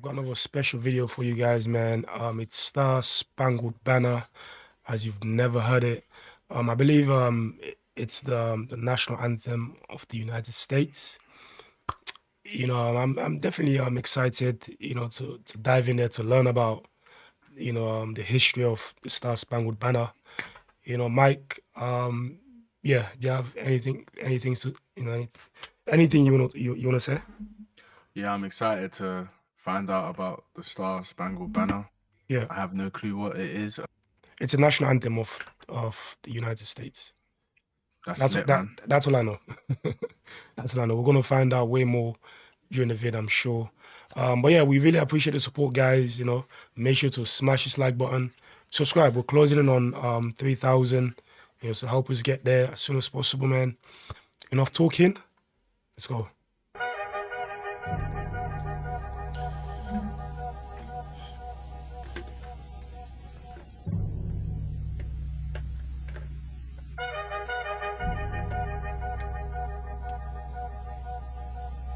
got another special video for you guys, man. It's Star Spangled Banner, as you've never heard it. I believe it's the national anthem of the United States. I'm definitely excited, to dive in there to learn about, the history of the Star Spangled Banner. Mike, yeah, do you have anything to, anything you wanna say? Yeah, I'm excited to find out about the Star Spangled Banner. Yeah, I have no clue what it is. it's a national anthem of the United States. That's That's lit, that. man. That's all I know. That's all I know. We're gonna find out way more during the vid, I'm sure. But yeah, we really appreciate the support, guys. Make sure to smash this like button, subscribe. We're closing in on 3,000. So help us get there as soon as possible, man. Enough talking. Let's go.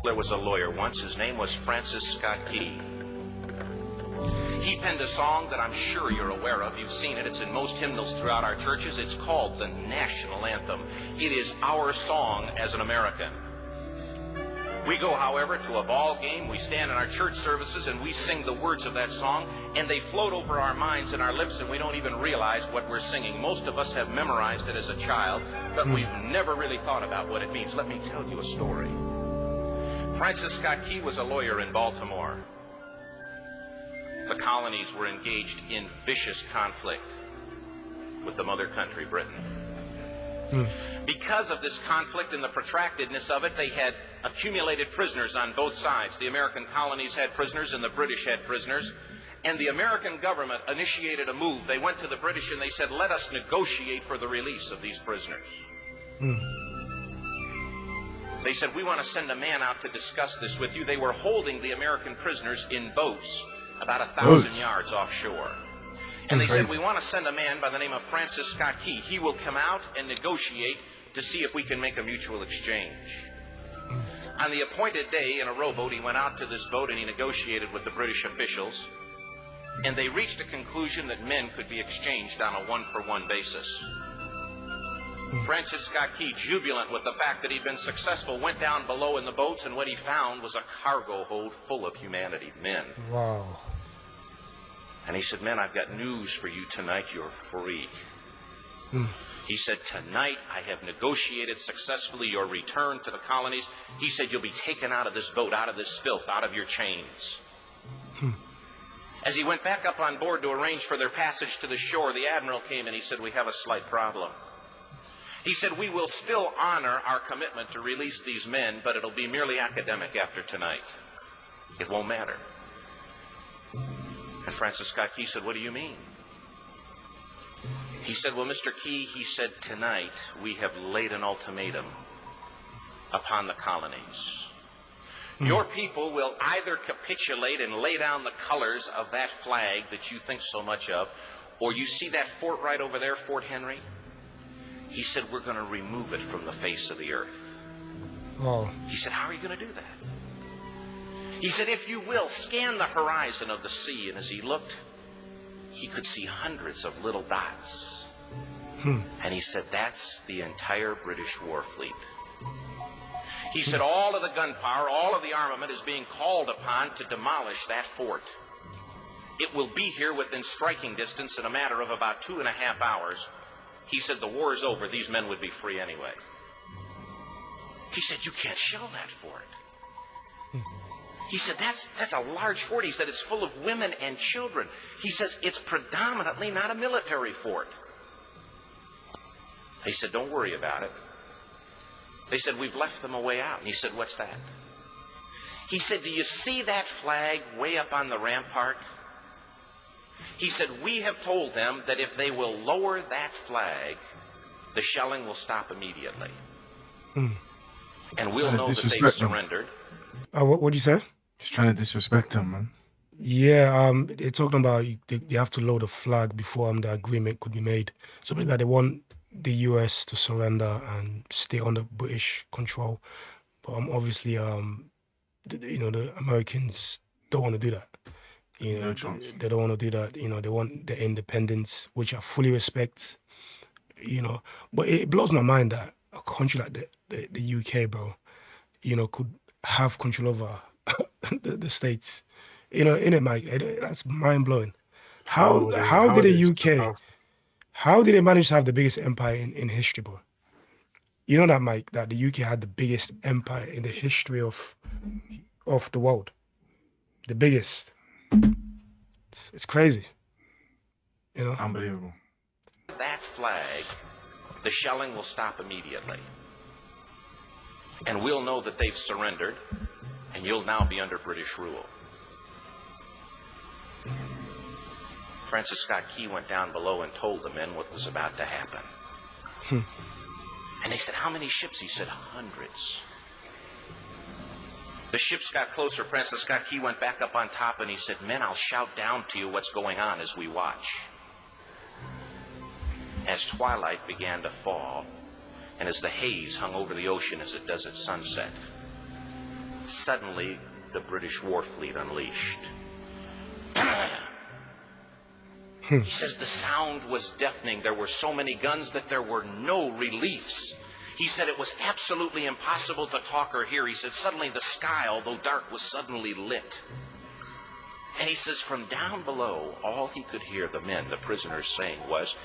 There was a lawyer once. His name was Francis Scott Key. He penned a song that I'm sure you're aware of. You've seen it. It's in most hymnals throughout our churches. It's called the national anthem. It is our song as an American. We go, however, to a ball game. We stand in our church services and we sing the words of that song, and they float over our minds and our lips, and we don't even realize what we're singing. Most of us have memorized it as a child, but we've never really thought about what it means. Let me tell you a story. Francis Scott Key was a lawyer in Baltimore. The colonies were engaged in vicious conflict with the mother country, Britain. Because of this conflict and the protractedness of it, they had accumulated prisoners on both sides. The American colonies had prisoners and the British had prisoners. And the American government initiated a move. They went to the British and they said, let us negotiate for the release of these prisoners. They said, we want to send a man out to discuss this with you. They were holding the American prisoners in boats about 1,000 yards offshore. And they said, we want to send a man by the name of Francis Scott Key. He will come out and negotiate to see if we can make a mutual exchange. On the appointed day, in a rowboat, he went out to this boat and he negotiated with the British officials. And they reached a conclusion that men could be exchanged on a one-for-one basis. Francis Scott Key, jubilant with the fact that he'd been successful, went down below in the boats, and what he found was a cargo hold full of humanity, men. Wow. And he said, men, I've got news for you tonight. You're free. He said, tonight I have negotiated successfully your return to the colonies. He said, you'll be taken out of this boat, out of this filth, out of your chains. As he went back up on board to arrange for their passage to the shore, the admiral came and he said, we have a slight problem. He said, we will still honor our commitment to release these men, but it'll be merely academic after tonight. It won't matter. And Francis Scott Key said, what do you mean? He said, well, Mr. Key, he said, tonight we have laid an ultimatum upon the colonies. Your people will either capitulate and lay down the colors of that flag that you think so much of, or you see that fort right over there, Fort Henry? He said, we're going to remove it from the face of the earth. Wow. He said, how are you going to do that? He said, if you will, scan the horizon of the sea. And as he looked, he could see hundreds of little dots. And he said, that's the entire British war fleet. He said, all of the gunpowder, all of the armament is being called upon to demolish that fort. It will be here within striking distance in a matter of about 2.5 hours. He said, the war is over. These men would be free anyway. He said, you can't shell that fort. He said, that's a large fort. He said, it's full of women and children. He says, it's predominantly not a military fort. They said, don't worry about it. They said, we've left them a way out. And he said, what's that? He said, do you see that flag way up on the rampart? He said, we have told them that if they will lower that flag, the shelling will stop immediately. And we'll know that they've surrendered. What'd you say? Just trying to disrespect him, man. Yeah, they're talking about they have to lower the flag before the agreement could be made. So basically, they want the US to surrender and stay under British control. But obviously, the Americans don't want to do that. No chance. They don't want to do that. They want the independence, which I fully respect. But it blows my mind that a country like the UK, bro, could have control over the states. In it, Mike, that's mind blowing. How did the UK? How did they manage to have the biggest empire in history, bro? You know that, Mike, that the UK had the biggest empire in the history of the world. The biggest. It's crazy. Unbelievable. That flag, the shelling will stop immediately. And we'll know that they've surrendered, and you'll now be under British rule. Francis Scott Key went down below and told the men what was about to happen. And they said, how many ships? He said, hundreds. The ships got closer. Francis Scott Key went back up on top and he said, men, I'll shout down to you what's going on as we watch. As twilight began to fall, and as the haze hung over the ocean as it does at sunset, suddenly the British war fleet unleashed. He says the sound was deafening. There were so many guns that there were no reliefs. He said it was absolutely impossible to talk or hear. He said suddenly the sky, although dark, was suddenly lit. And he says from down below, all he could hear the men, the prisoners, saying was,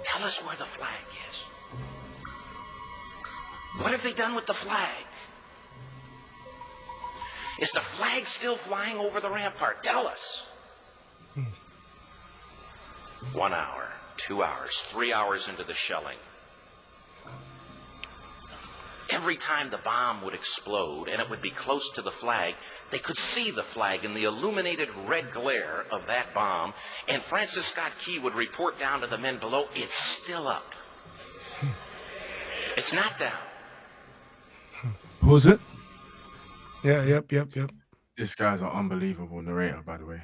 tell us where the flag is. What have they done with the flag? Is the flag still flying over the rampart? Tell us. 1 hour, 2 hours, 3 hours into the shelling. Every time the bomb would explode and it would be close to the flag, they could see the flag in the illuminated red glare of that bomb, and Francis Scott Key would report down to the men below, it's still up. It's not down. Who's it? Yeah, yep. This guy's an unbelievable narrator, by the way.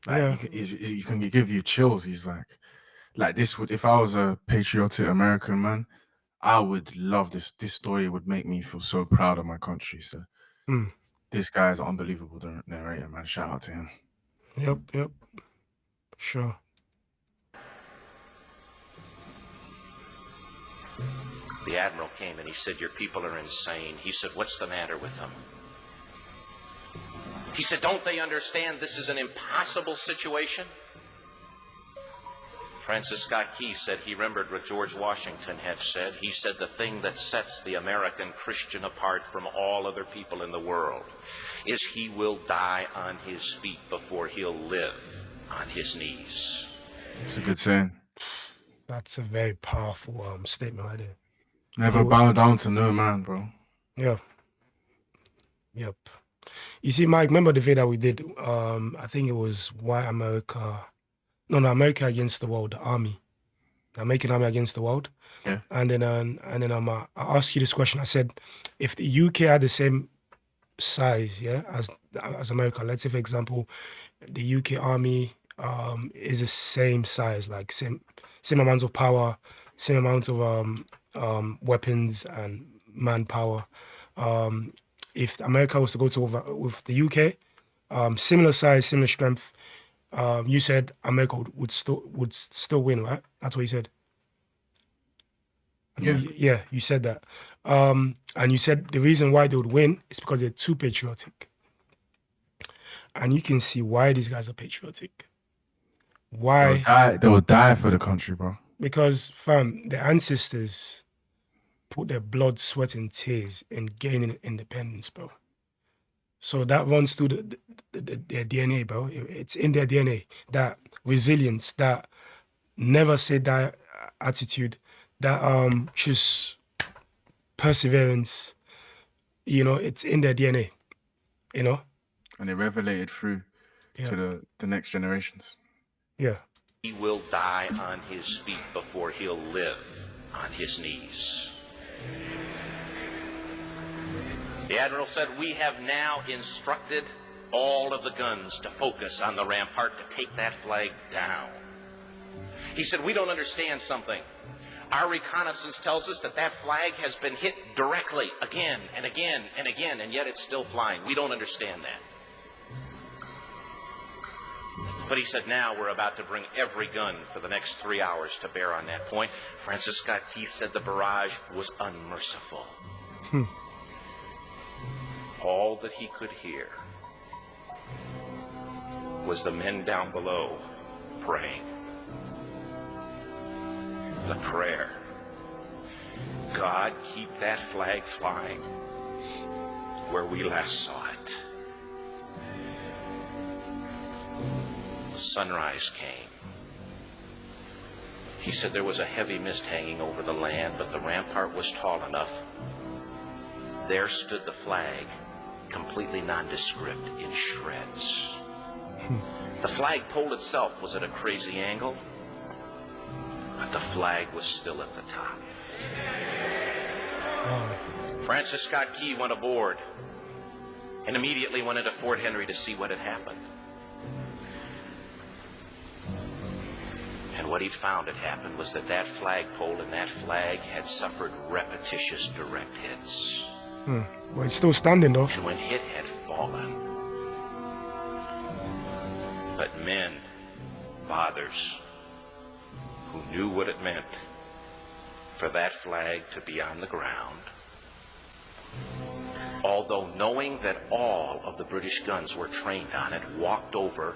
Like, Yeah. he can give you chills. He's like this would, if I was a patriotic American man, I would love this. This story would make me feel so proud of my country. So this guy is an unbelievable narrator, man. Shout out to him. Yep. Sure. The admiral came and he said, your people are insane. He said, what's the matter with them? He said, don't they understand this is an impossible situation? Francis Scott Key said he remembered what George Washington had said. He said the thing that sets the American Christian apart from all other people in the world is he will die on his feet before he'll live on his knees. It's a good saying. That's a very powerful statement right there. Never bow down to no man, bro. Yeah. Yep. You see, Mike, remember the video we did? I think it was Why America... No, America Against the World, the army. The American Army Against the World. Yeah. And then I asked you this question. I said, if the UK had the same size, yeah, as America, let's say, for example, the UK army is the same size, like same amounts of power, same amounts of weapons and manpower. If America was to go to over with the UK, similar size, similar strength, you said America would still win, right? That's what you said. Yeah, you said that. And you said the reason why they would win is because they're too patriotic. And you can see why these guys are patriotic. Why? They will die for the country, bro. Because, fam, their ancestors put their blood, sweat, and tears in gaining independence, bro. So that runs through their DNA, bro. It's in their DNA. That resilience, that never say die attitude, that just perseverance, it's in their DNA, And it revelated through to the next generations. Yeah. He will die on his feet before he'll live on his knees. The Admiral said, we have now instructed all of the guns to focus on the rampart to take that flag down. He said, we don't understand something. Our reconnaissance tells us that flag has been hit directly again and again and again, and yet it's still flying. We don't understand that. But he said, now we're about to bring every gun for the next 3 hours to bear on that point. Francis Scott Key said the barrage was unmerciful. All that he could hear was the men down below praying. The prayer, God, keep that flag flying where we last saw it. Sunrise came. He said there was a heavy mist hanging over the land, but the rampart was tall enough. There stood the flag, completely nondescript, in shreds. The flagpole itself was at a crazy angle, but the flag was still at the top. Francis Scott Key went aboard and immediately went into Fort Henry to see what had happened. And what he'd found had happened was that that flagpole and that flag had suffered repetitious direct hits. Well, it's still standing though. And when it had fallen, but men, fathers, who knew what it meant for that flag to be on the ground, although knowing that all of the British guns were trained on it, walked over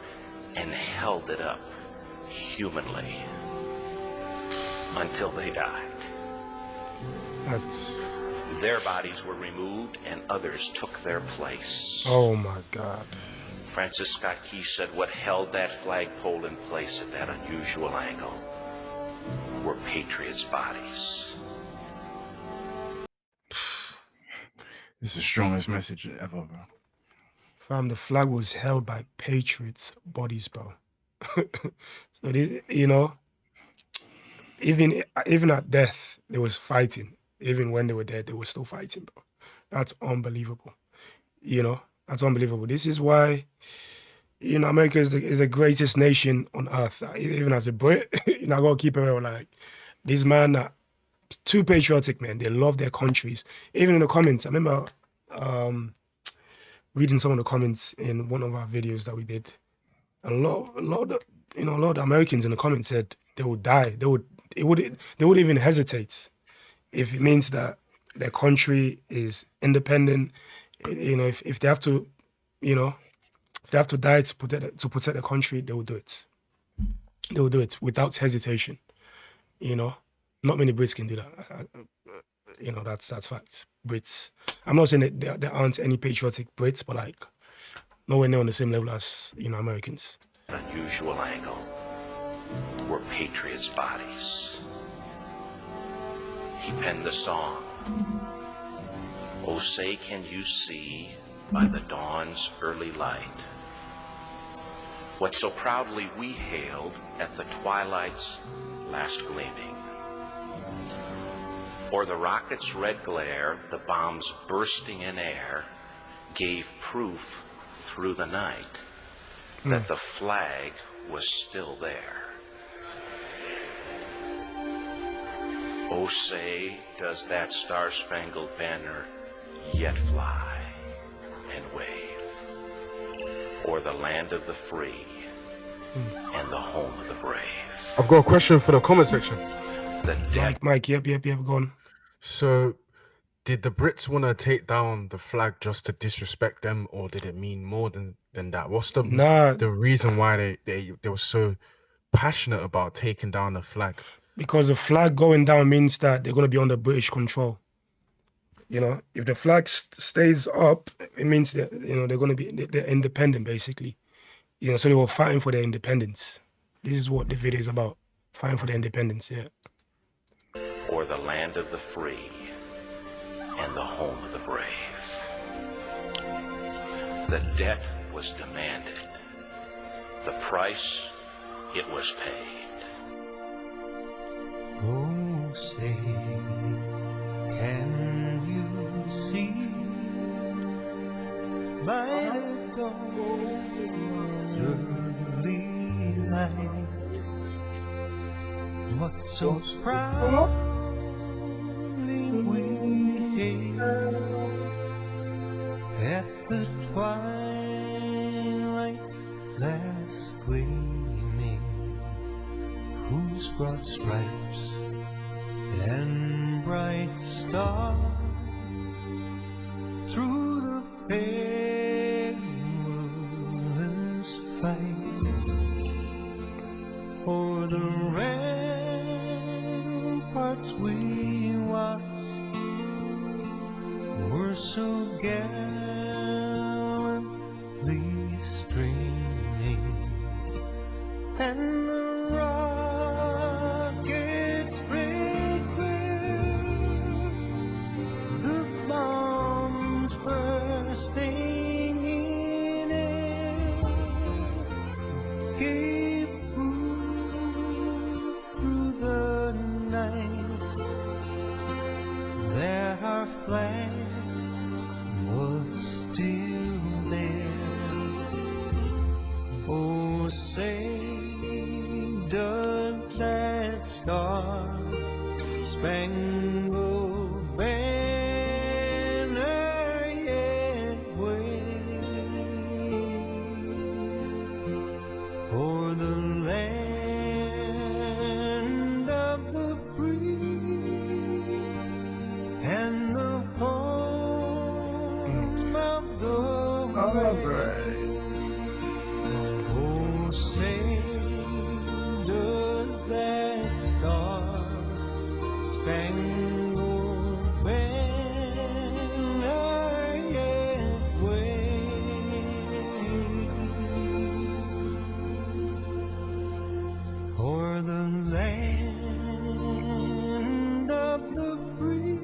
and held it up humanly until they died. Their bodies were removed and others took their place. Oh my God. Francis Scott Key said what held that flagpole in place at that unusual angle were patriots' bodies. This is the strongest message ever, bro. Fam, the flag was held by patriots' bodies, bro. So, you know, even at death, they was fighting. Even when they were dead, they were still fighting, bro. That's unbelievable. You know, that's unbelievable. This is why, you know, America is the greatest nation on earth. Even as a Brit, you know, I gotta keep it real. Like, these men are too patriotic, man. They love their countries. Even in the comments, I remember reading some of the comments in one of our videos that we did. A lot of Americans in the comments said they would die. They would even hesitate if it means that their country is independent. You know, if they have to, you know, if they have to die to protect their country, they will do it. They will do it without hesitation. You know, not many Brits can do that. You know, that's facts. Brits. I'm not saying that there aren't any patriotic Brits, but like nowhere near on the same level as, you know, Americans. An unusual angle were patriots' bodies. He penned the song, "Oh, say can you see by the dawn's early light what so proudly we hailed at the twilight's last gleaming? Or the rocket's red glare, the bombs bursting in air, gave proof through the night that the flag was still there. Oh, say, does that star-spangled banner yet fly and wave o'er the land of the free and the home of the brave?" I've got a question for the comment section. The dead Mike, yep, go on. So, did the Brits want to take down the flag just to disrespect them, or did it mean more than that? What's the reason why they were so passionate about taking down the flag? Because the flag going down means that they're going to be under British control. You know, if the flag stays up, it means that, you know, they're independent, basically. You know, so they were fighting for their independence. This is what the video is about, fighting for their independence, yeah. Or the land of the free and the home of the brave. The debt was demanded. The price, it was paid. Oh, say, can you see by the dawn's early light what so proudly we hailed at the twilight's last gleam? brought stripes and bright stars through the perilous fight, o'er the ramparts we watched were so gallantly streaming, and the rockets break through, the bombs bursting in air gave proof through the night that our flag was still there. Oh, say, does that star-spangled banner yet wave o'er the land of the free and the home of the brave? Oh, say, does that star-spangled banner yet wave o'er the land of the free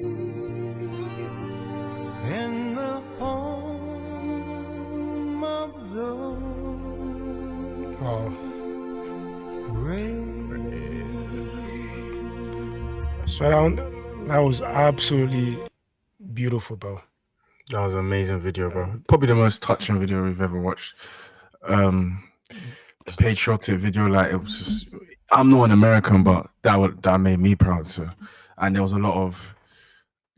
and the home of the Oh, brave? so that was absolutely beautiful, bro. That was an amazing video, bro. Probably the most touching video we've ever watched. Patriotic video, like, it was just, I'm not an American, but that made me proud. So, and there was a lot of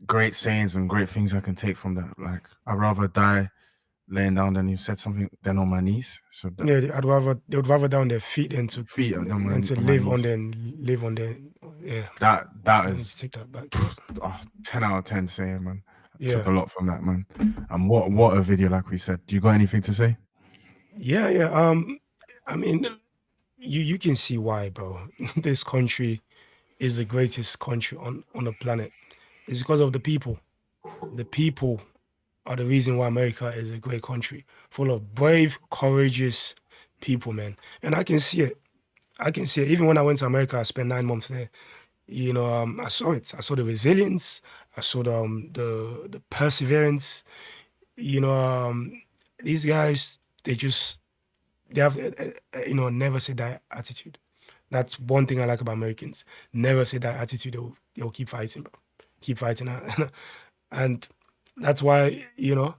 great sayings and great things I can take from that. Like, I'd rather die laying down than you said something than on my knees. So Yeah, they would rather die on their feet than to feet than my, to on my live on knees. their yeah. That Let me is take that back. 10 out of 10 saying, man. I Yeah. took a lot from that, man. And what a video, like we said. Do you got anything to say? Yeah. I mean, you can see why, bro. This country is the greatest country on the planet. It's because of the people. The people are the reason why America is a great country, full of brave, courageous people, man. And I can see it. Even when I went to America, I spent 9 months there. You know, I saw it. I saw the resilience. I saw the perseverance. You know, these guys, they have never say die attitude. That's one thing I like about Americans. Never say die attitude. They'll keep fighting, bro. Keep fighting, and that's why, you know,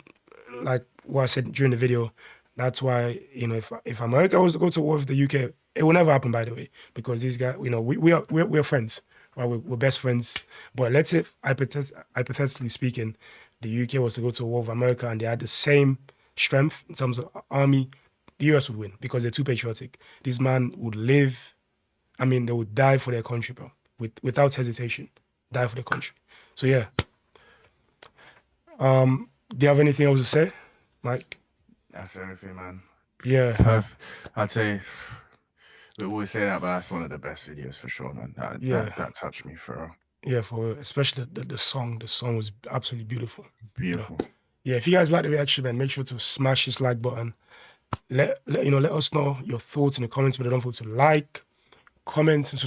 like what I said during the video. That's why, you know, if America was to go to war with the UK, it will never happen, by the way, because these guys, you know, we're friends, right? We're best friends. But let's say, hypothetically speaking, the UK was to go to war with America and they had the same strength in terms of army, the US would win because they're too patriotic. These men would live, I mean, they would die for their country, bro, without hesitation, die for their country. So yeah. Do you have anything else to say, Mike? That's everything, man. Yeah. I'd say we always say that, but that's one of the best videos for sure, man. That touched me for real. Yeah, for real. Especially the song. The song was absolutely beautiful. Beautiful. Yeah, if you guys like the reaction, man, make sure to smash this like button. Let us know your thoughts in the comments, but don't forget to like, comment, and subscribe.